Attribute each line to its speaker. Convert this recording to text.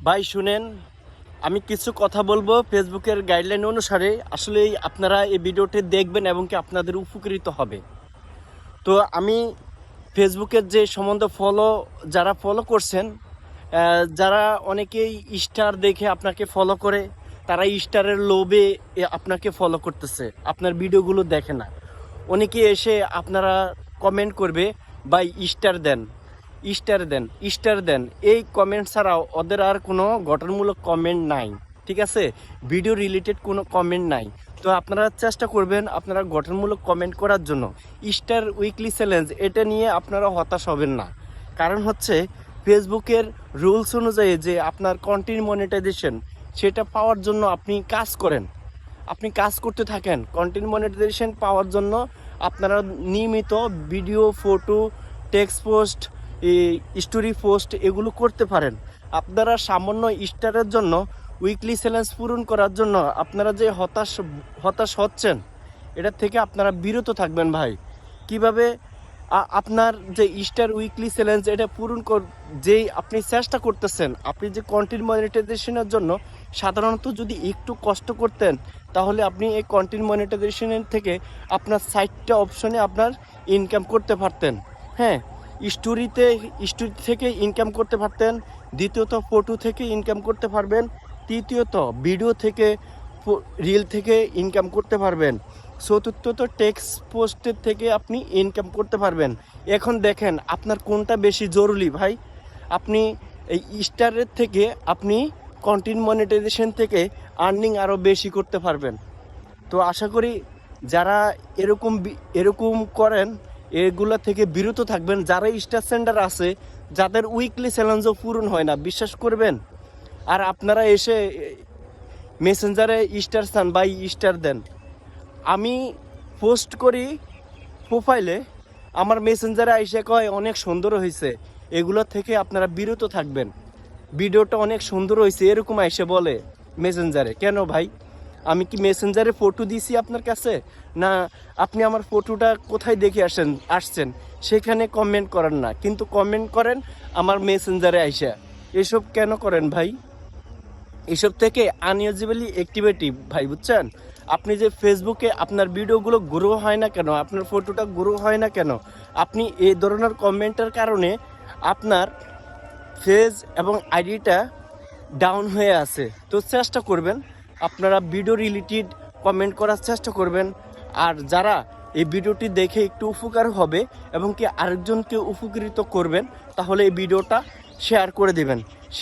Speaker 1: ভাই শুনেন, আমি কিছু কথা বলবো ফেসবুকের গাইডলাইন অনুসারে। আসলে আপনারা এই ভিডিওটি দেখবেন এবং কি আপনাদের উপকৃত হবে। তো আমি ফেসবুকের যে সম্বন্ধে যারা ফলো করছেন, যারা অনেকেই স্টার দেখে আপনাকে ফলো করে, তারা স্টারের লোভে আপনাকে ফলো করতেছে, আপনার ভিডিওগুলো দেখে না। অনেকে এসে আপনারা কমেন্ট করবে, ভাই স্টার দেন, স্টার দেন, স্টার দেন, এই কমেন্ট ছাড়াও ওদের আর কোনো গঠনমূলক কমেন্ট নাই। ঠিক আছে, ভিডিও রিলেটেড কোনো কমেন্ট নাই। তো আপনারা চেষ্টা করবেন আপনারা গঠনমূলক কমেন্ট করার জন্য। স্টার উইকলি চ্যালেঞ্জ এটা নিয়ে আপনারা হতাশ হবেন না। কারণ হচ্ছে ফেসবুকের রুলস অনুযায়ী যে আপনার কন্টেন্ট মনিটাইজেশন সেটা পাওয়ার জন্য আপনি কাজ করেন, আপনি কাজ করতে থাকেন। কন্টেন্ট মনিটাইজেশন পাওয়ার জন্য আপনারা নিয়মিত video, photo, text post, story post এগুলো করতে পারেন। আপনারা সামান্য স্টারের জন্য, উইকলি চ্যালেঞ্জ পূরণ করার জন্য আপনারা যে হতাশ হচ্ছেন, এটা থেকে আপনারা বিরত থাকবেন ভাই। কিভাবে আপনার যে স্টার উইকলি চ্যালেঞ্জ এটা যেই আপনি চেষ্টা করতেছেন, আপনি যে কন্টেন্ট মনিটাইজেশনের জন্য সাধারণত যদি একটু কষ্ট করতেন, তাহলে আপনি এই কন্টেন্ট মনিটাইজেশনের থেকে আপনার সাইটটা অপশনে আপনার ইনকাম করতে পারতেন। হ্যাঁ, স্টোরি থেকে ইনকাম করতে পারতেন। দ্বিতীয়ত ফটো থেকে ইনকাম করতে পারবেন। তৃতীয়ত ভিডিও থেকে, রিল থেকে ইনকাম করতে পারবেন। চতুর্থত টেক্সট পোস্টের থেকে আপনি ইনকাম করতে পারবেন। এখন দেখেন আপনার কোনটা বেশি জরুরি ভাই। আপনি এই স্টারের থেকে আপনি কন্টেন্ট মনিটাইজেশন থেকে আর্নিং আরও বেশি করতে পারবেন। তো আশা করি যারা এরকম করেন এগুলা থেকে বিরত থাকবেন। যারা স্টার সেন্টার আছে, যাদের উইকলি চ্যালেঞ্জও পূরণ হয় না, বিশ্বাস করবেন। আর আপনারা এসে মেসেঞ্জারে স্টার চান, বাই স্টার দেন। আমি পোস্ট করি প্রোফাইলে, আমার মেসেঞ্জারে আইসে কয় অনেক সুন্দর হয়েছে। এগুলো থেকে আপনারা বিরত থাকবেন। ভিডিওটা অনেক সুন্দর হয়েছে এরকম আইসে বলে মেসেঞ্জারে। কেন ভাই? আমি কি মেসেঞ্জারে ফটো দিছি আপনার কাছে? না, আপনি আমার ফটোটা কোথায় দেখে আসছেন সেখানে কমেন্ট করেন না, কিন্তু কমেন্ট করেন আমার মেসেঞ্জারে আইসা। এসব কেন করেন ভাই? এসব থেকে আনইউজেবলি অ্যাক্টিভিটি ভাই, বুঝছেন? আপনি যে ফেসবুকে আপনার ভিডিওগুলো গ্রো হয় না কেন, আপনার ফটোটা গ্রো হয় না কেন? আপনি এই ধরনের কমেন্টের কারণে আপনার ফেজ এবং আইডিটা ডাউন হয়ে আছে। তো চেষ্টা করবেন আপনারা ভিডিও রিলেটেড কমেন্ট করার চেষ্টা করবেন। আর যারা এই ভিডিওটি দেখে একটু উপকার হবে এবং কি আরেকজনকে উপকৃত করবেন, তাহলে এই ভিডিওটা শেয়ার করে দেবেন।